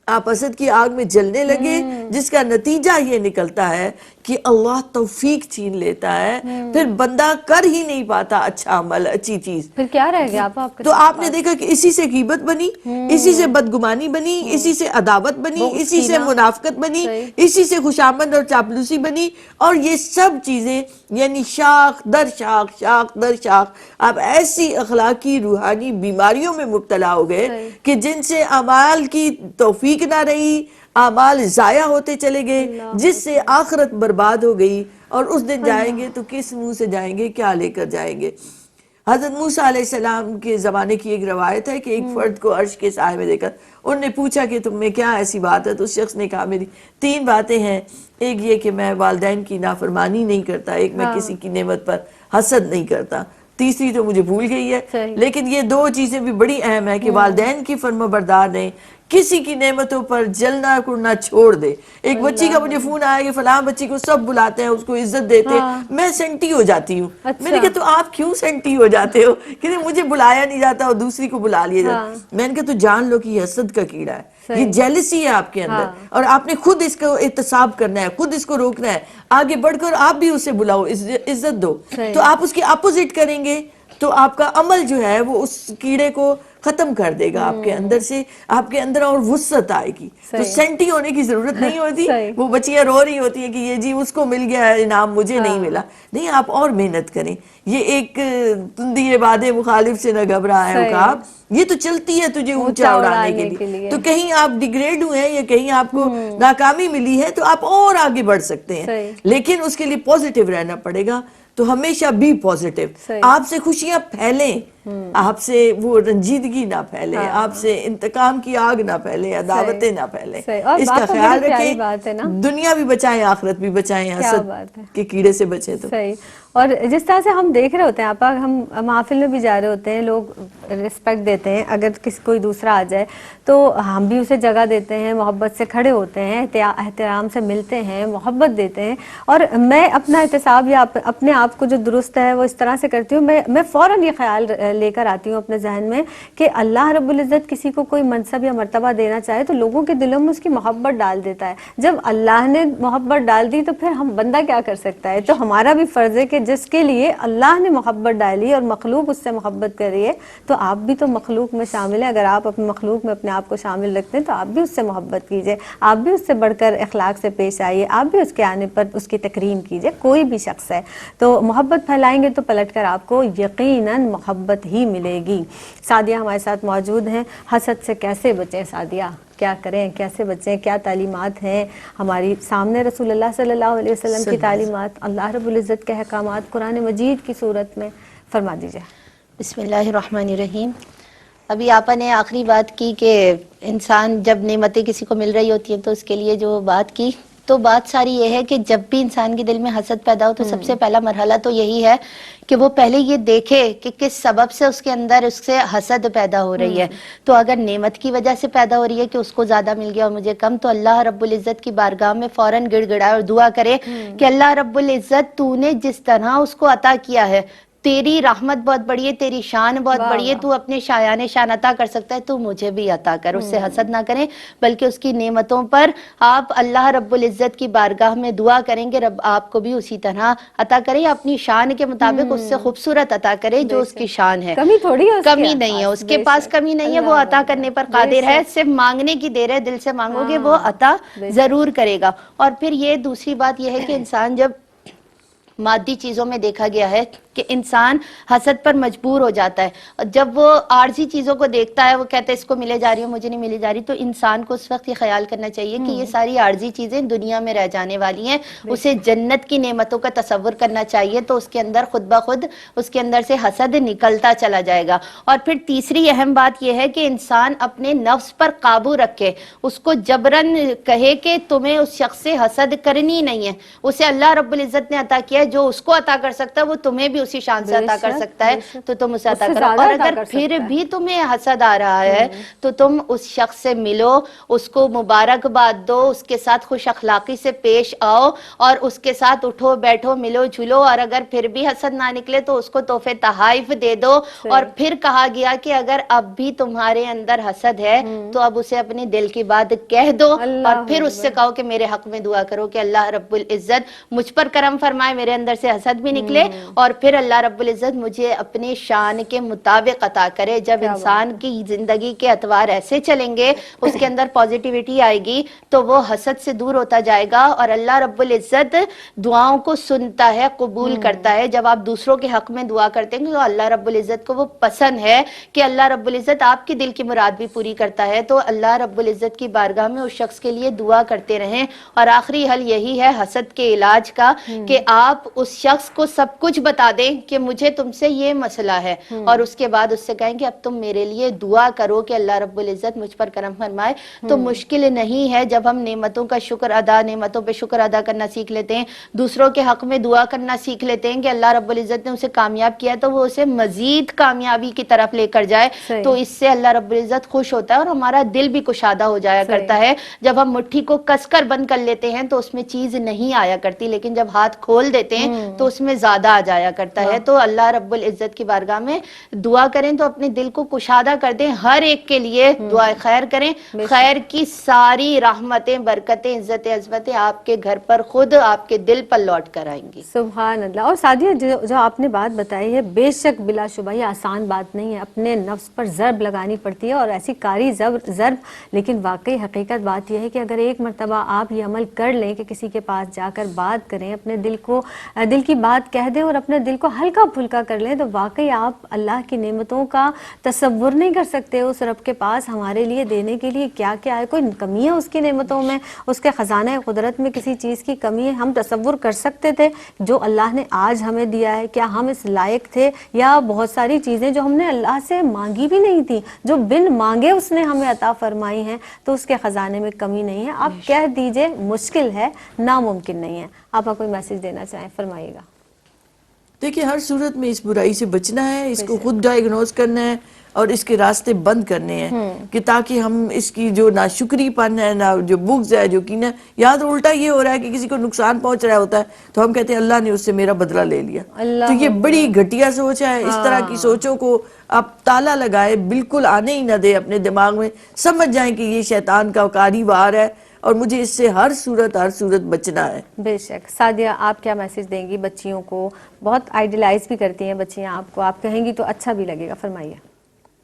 آپ حسد کی آگ میں جلنے لگے، جس کا نتیجہ یہ نکلتا ہے کہ اللہ توفیق چھین لیتا ہے، پھر بندہ کر ہی نہیں پاتا اچھا عمل، اچھی چیز. پھر کیا رہ گیا آپ کے تو آپ نے دیکھا کہ اسی سے غیبت بنی، اسی سے بدگمانی بنی، اسی سے عداوت بنی، بغض، اسی سے کینہ. منافقت بنی، صحیح. اسی سے خوشامد اور چاپلوسی بنی. اور یہ سب چیزیں یعنی شاخ در شاخ، شاخ در شاخ، آپ ایسی اخلاقی روحانی بیماریوں میں مبتلا ہو گئے صحیح. کہ جن سے اعمال کی توفیق نہ رہی، اعمال ضائع ہوتے چلے گئے، اللہ جس سے آخرت برباد ہو گئی. اور اس دن جائیں گے تو کس منہ سے جائیں گے، کیا لے کر جائیں گے؟ حضرت موسیٰ علیہ السلام کے زمانے کی ایک روایت ہے کہ ایک فرد کو عرش کے سائے میں دیکھا، انہوں نے پوچھا کہ تم میں کیا ایسی بات ہے؟ تو اس شخص نے کہا میری 3 باتیں ہیں. ایک یہ کہ میں والدین کی نافرمانی نہیں کرتا، ایک میں کسی کی نعمت پر حسد نہیں کرتا، تیسری تو مجھے بھول گئی ہے. صحیح. لیکن یہ 2 چیزیں بھی بڑی اہم ہے کہ والدین کی فرما بردار نہیں، کسی کی نعمتوں پر جلنا کرنا چھوڑ دے. ایک بچی کا مجھے فون آیا کہ فلاں بچی کو سب بلاتے ہیں، اس کو عزت دیتے ہیں، میں سینٹی ہو جاتی ہوں. میں نے کہا تو آپ کیوں سینٹی ہو جاتے ہو کہ مجھے بلایا نہیں جاتا اور دوسری کو بلا لیا جاتا؟ میں نے کہا تو جان لو کہ یہ حسد کا کیڑا ہے، یہ جیلسی ہے آپ کے اندر، اور آپ نے خود اس کو احتساب کرنا ہے، خود اس کو روکنا ہے. آگے بڑھ کر آپ بھی اسے بلاؤ، عزت دو. تو آپ اس کی اپوزٹ کریں گے تو آپ کا عمل جو ہے وہ اس کیڑے کو ختم کر دے گا. آپ کے اندر سے، آپ کے اندر اور وسعت آئے گی. تو سینٹی ہونے کی ضرورت نہیں ہوتی. وہ بچیاں رو رہی ہوتی ہیں کہ یہ جی اس کو مل گیا ہے انعام، مجھے نہیں ملا. نہیں، آپ اور محنت کریں. یہ ایک تندی باد مخالف سے نہ گھبرا ہے عقاب، یہ تو چلتی ہے تجھے اونچا اڑانے کے لیے. تو کہیں آپ ڈیگریڈ ہوئے ہیں یا کہیں آپ کو ناکامی ملی ہے تو آپ اور آگے بڑھ سکتے ہیں، لیکن اس کے لیے پوزیٹیو رہنا پڑے گا. تو ہمیشہ بھی پوزیٹیو. آپ سے خوشیاں پھیلیں، آپ سے وہ رنجیدگی نہ پھیلے، آپ سے انتقام کی آگ نہ پھیلے، عداوتیں نہ پھیلیں. اس کا خیال رکھیں، دنیا بھی بچائیں، آخرت بھی بچائیں، حسد کے کیڑے سے بچیں. تو صحیح. اور جس طرح سے ہم دیکھ رہے ہوتے ہیں آپا، ہم محفل میں بھی جا رہے ہوتے ہیں، لوگ رسپیکٹ دیتے ہیں، اگر کوئی دوسرا آ جائے تو ہم بھی اسے جگہ دیتے ہیں، محبت سے کھڑے ہوتے ہیں، احترام سے ملتے ہیں، محبت دیتے ہیں. اور میں اپنا احتساب یا اپنے آپ کو جو درست ہے وہ اس طرح سے کرتی ہوں، میں فوراً یہ خیال لے کر آتی ہوں اپنے ذہن میں کہ اللہ رب العزت کسی کو کوئی منصب یا مرتبہ دینا چاہے تو لوگوں کے دلوں میں اس کی محبت ڈال دیتا ہے. جب اللہ نے محبت ڈال دی تو پھر ہم بندہ کیا کر سکتا ہے؟ تو ہمارا بھی فرض ہے کہ جس کے لیے اللہ نے محبت ڈالی اور مخلوق اس سے محبت کر رہی ہے تو آپ بھی تو مخلوق میں شامل ہیں. اگر آپ اپنے مخلوق میں اپنے آپ کو شامل رکھتے ہیں تو آپ بھی اس سے محبت کیجئے، آپ بھی اس سے بڑھ کر اخلاق سے پیش آئیے، آپ بھی اس کے آنے پر اس کی تکریم کیجئے. کوئی بھی شخص ہے تو محبت پھیلائیں گے تو پلٹ کر آپ کو یقیناً محبت ہی ملے گی. سعدیہ ہمارے ساتھ موجود ہیں. حسد سے کیسے بچیں سعدیہ؟ کیا کریں، کیسے بچیں؟ کیا تعلیمات ہیں ہماری سامنے؟ رسول اللہ صلی اللہ علیہ وسلم کی تعلیمات، اللہ رب العزت کے احکامات قرآن مجید کی صورت میں فرما دیجئے. بسم اللہ الرحمن الرحیم. ابھی آپا نے آخری بات کی کہ انسان جب نعمتیں کسی کو مل رہی ہوتی ہیں تو اس کے لیے جو بات کی، تو بات ساری یہ ہے کہ جب بھی انسان کے دل میں حسد پیدا ہو تو سب سے پہلا مرحلہ تو یہی ہے کہ وہ پہلے یہ دیکھے کہ کس سبب سے اس کے اندر اس سے حسد پیدا ہو رہی ہے. تو اگر نعمت کی وجہ سے پیدا ہو رہی ہے کہ اس کو زیادہ مل گیا اور مجھے کم، تو اللہ رب العزت کی بارگاہ میں فوراً گڑ گڑائے اور دعا کرے کہ اللہ رب العزت تو نے جس طرح اس کو عطا کیا ہے، تیری رحمت بہت بڑی ہے، تیری شان بہت بڑی ہے، تو اپنے شایان شان عطا کر سکتا ہے، تو مجھے بھی عطا کر. اس سے حسد نہ کریں بلکہ اس کی نعمتوں پر آپ اللہ رب العزت کی بارگاہ میں دعا کریں گے رب آپ کو بھی اسی طرح عطا کرے، اپنی شان کے مطابق اس سے خوبصورت عطا کرے جو اس کی شان ہے. کمی تھوڑی ہے، کمی نہیں ہے اس کے پاس، کمی نہیں ہے، وہ عطا کرنے پر قادر ہے. صرف مانگنے کی دیر ہے، دل سے مانگو گے وہ عطا ضرور کرے گا. اور پھر یہ دوسری بات یہ ہے کہ انسان جب مادی چیزوں میں دیکھا گیا ہے کہ انسان حسد پر مجبور ہو جاتا ہے. جب وہ عارضی چیزوں کو دیکھتا ہے, وہ کہتا ہے اس کو ملے جا رہی ہوں, مجھے نہیں ملے جا رہی, تو انسان کو اس وقت یہ خیال کرنا چاہیے کہ یہ ساری عارضی چیزیں دنیا میں رہ جانے والی ہیں. اسے جنت کی نعمتوں کا تصور کرنا چاہیے, تو اس کے اندر خود بخود اس کے اندر سے حسد نکلتا چلا جائے گا. اور پھر تیسری اہم بات یہ ہے کہ انسان اپنے نفس پر قابو رکھے, اس کو جبرن کہے کہ تمہیں اس شخص سے حسد کرنی نہیں ہے. اسے اللہ رب العزت نے عطا کیا ہے, جو اس کو عطا کر سکتا ہے وہ تمہیں بھی اسی شان سے عطا کر سکتا ہے, تو تم اسے عطا کرو. اور اگر پھر بھی تمہیں حسد آ رہا ہے تو تم اس شخص سے ملو, اس کو مبارکباد دو, اس کے ساتھ خوش اخلاقی سے پیش آؤ, اور اس کے ساتھ اٹھو بیٹھو ملو جھلو. اور اگر پھر بھی حسد نہ نکلے تو اس کو تحفے تحائف دے دو. اور پھر کہا گیا کہ اگر اب بھی تمہارے اندر حسد ہے تو اب اسے اپنی دل کی بات کہہ دو, اور پھر اس سے کہو کہ میرے حق میں دعا کرو کہ اللہ رب العزت مجھ پر کرم فرمائے, میرے اندر سے حسد بھی نکلے, اور پھر اللہ رب العزت مجھے اپنے شان کے مطابق عطا کرے. جب انسان کی زندگی کے اتوار ایسے چلیں گے, اس کے اندر پازیٹیوٹی آئے گی, تو وہ حسد سے دور ہوتا جائے گا. اور اللہ رب العزت دعاؤں کو سنتا ہے, قبول کرتا ہے. جب آپ دوسروں کے حق میں دعا کرتے ہیں تو اللہ رب العزت کو وہ پسند ہے کہ اللہ رب العزت آپ کی دل کی مراد بھی پوری کرتا ہے. تو اللہ رب العزت کی بارگاہ میں اس شخص کے لیے دعا کرتے رہیں. اور آخری حل یہی ہے حسد کے علاج کا کہ آپ اس شخص کو سب کچھ بتا دیں کہ مجھے تم سے یہ مسئلہ ہے, اور اس کے بعد اس سے کہیں کہ اب تم میرے لیے دعا کرو کہ اللہ رب العزت مجھ پر کرم فرمائے. تو مشکل نہیں ہے جب ہم نعمتوں کا شکر ادا, نعمتوں پہ شکر ادا کرنا سیکھ لیتے ہیں, دوسروں کے حق میں دعا کرنا سیکھ لیتے ہیں کہ اللہ رب العزت نے اسے کامیاب کیا تو وہ اسے مزید کامیابی کی طرف لے کر جائے, تو اس سے اللہ رب العزت خوش ہوتا ہے اور ہمارا دل بھی کشادہ ہو جایا کرتا ہے. جب ہم مٹھی کو کس کر بند کر لیتے ہیں تو اس میں چیز نہیں آیا کرتی, لیکن جب ہاتھ کھول دیتے ہیں تو اس میں زیادہ آ جایا کرتا ہے. تو اللہ رب العزت کی بارگاہ میں دعا کریں تو اپنے دل کو کشادہ کر دیں, ہر ایک کے لیے دعائے خیر کریں. خیر کی ساری رحمتیں, برکتیں, عزت عظمتیں آپ کے گھر پر خود آپ کے دل پر لوٹ کر آئیں گی. سبحان اللہ. اور سعدیہ جو آپ نے بات بتائی ہے, بے شک بلا شبہ یہ آسان بات نہیں ہے, اپنے نفس پر ضرب لگانی پڑتی ہے, اور ایسی کاری ضرب. لیکن واقعی حقیقت بات یہ ہے کہ اگر ایک مرتبہ آپ یہ عمل کر لیں کہ کسی کے پاس جا کر بات کریں, اپنے دل کی بات کہہ دیں اور اپنے دل کو ہلکا پھلکا کر لیں, تو واقعی آپ اللہ کی نعمتوں کا تصور نہیں کر سکتے. اس رب کے پاس ہمارے لیے دینے کے لیے کیا کیا ہے, کوئی کمی ہے اس کی نعمتوں میں, اس کے خزانہ قدرت میں کسی چیز کی کمی ہے؟ ہم تصور کر سکتے تھے جو اللہ نے آج ہمیں دیا ہے, کیا ہم اس لائق تھے؟ یا بہت ساری چیزیں جو ہم نے اللہ سے مانگی بھی نہیں تھی, جو بن مانگے اس نے ہمیں عطا فرمائی ہیں, تو اس کے خزانے میں کمی نہیں ہے. آپ کہہ دیجئے مشکل ہے, ناممکن نہیں ہے. آپ کوئی میسج دینا چاہیں فرمائیے گا. دیکھیے, ہر صورت میں اس برائی سے بچنا ہے, اس کو خود ڈائیگنوز کرنا ہے اور اس کے راستے بند کرنے ہیں, کہ تاکہ ہم اس کی جو ناشکری پن ہے, نہ جو بغض ہے, جو کینہ, یا تو الٹا یہ ہو رہا ہے کہ کسی کو نقصان پہنچ رہا ہوتا ہے تو ہم کہتے ہیں اللہ نے اس سے میرا بدلہ لے لیا. تو یہ بڑی گھٹیا سوچ ہے. اس طرح کی سوچوں کو آپ تالا لگائے, بالکل آنے ہی نہ دے اپنے دماغ میں. سمجھ جائیں کہ یہ شیطان کا کاری وار ہے اور مجھے اس سے ہر صورت بچنا ہے. بے شک. سعدیہ, آپ کیا میسج دیں گی بچیوں کو؟ بہت آئیڈیلائز بھی کرتی ہیں بچیاں آپ کو, آپ کہیں گی تو اچھا بھی لگے گا, فرمائیے.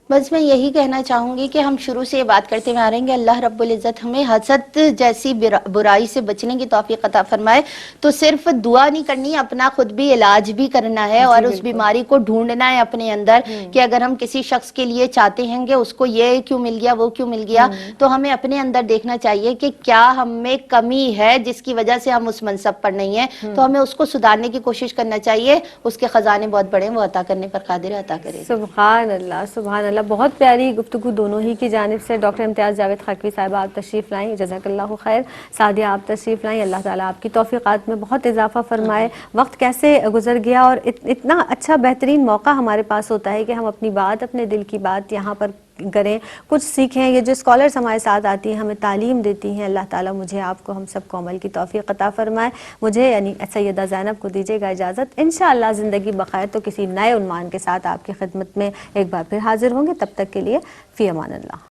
بس میں یہی کہنا چاہوں گی کہ ہم شروع سے یہ بات کرتے ہوئے آ رہے ہیں کہ اللہ رب العزت ہمیں حسد جیسی برائی سے بچنے کی توفیق عطا فرمائے. تو صرف دعا نہیں کرنی, اپنا خود بھی علاج بھی کرنا ہے, اور اس بیماری کو ڈھونڈنا ہے اپنے اندر, کہ اگر ہم کسی شخص کے لیے چاہتے ہیں کہ اس کو یہ کیوں مل گیا, وہ کیوں مل گیا, تو ہمیں اپنے اندر دیکھنا چاہیے کہ کیا ہم میں کمی ہے جس کی وجہ سے ہم اس منصب پر نہیں ہیں. تو ہمیں اس کو سدھارنے کی کوشش کرنا چاہیے. اس کے خزانے بہت بڑے ہیں, وہ عطا کرنے پر قادر ہے, عطا کرے. سبحان اللہ, سبحان اللہ. بہت پیاری گفتگو دونوں ہی کی جانب سے. ڈاکٹر امتیاز جاوید خاکوی صاحبہ آپ تشریف لائیں, جزاک اللہ خیر. سعدیہ آپ تشریف لائیں, اللہ تعالیٰ آپ کی توفیقات میں بہت اضافہ فرمائے. وقت کیسے گزر گیا, اور اتنا اچھا بہترین موقع ہمارے پاس ہوتا ہے کہ ہم اپنی بات, اپنے دل کی بات یہاں پر کریں, کچھ سیکھیں. یہ جو اسکالرز ہمارے ساتھ آتی ہیں, ہمیں تعلیم دیتی ہیں, اللہ تعالیٰ مجھے آپ کو, ہم سب کو عمل کی توفیق عطا فرمائے. مجھے یعنی سیدہ زینب کو دیجیے گا اجازت. انشاءاللہ زندگی بخیر تو کسی نئے عنوان کے ساتھ آپ کی خدمت میں ایک بار پھر حاضر ہوں گے. تب تک کے لیے فی امان اللہ.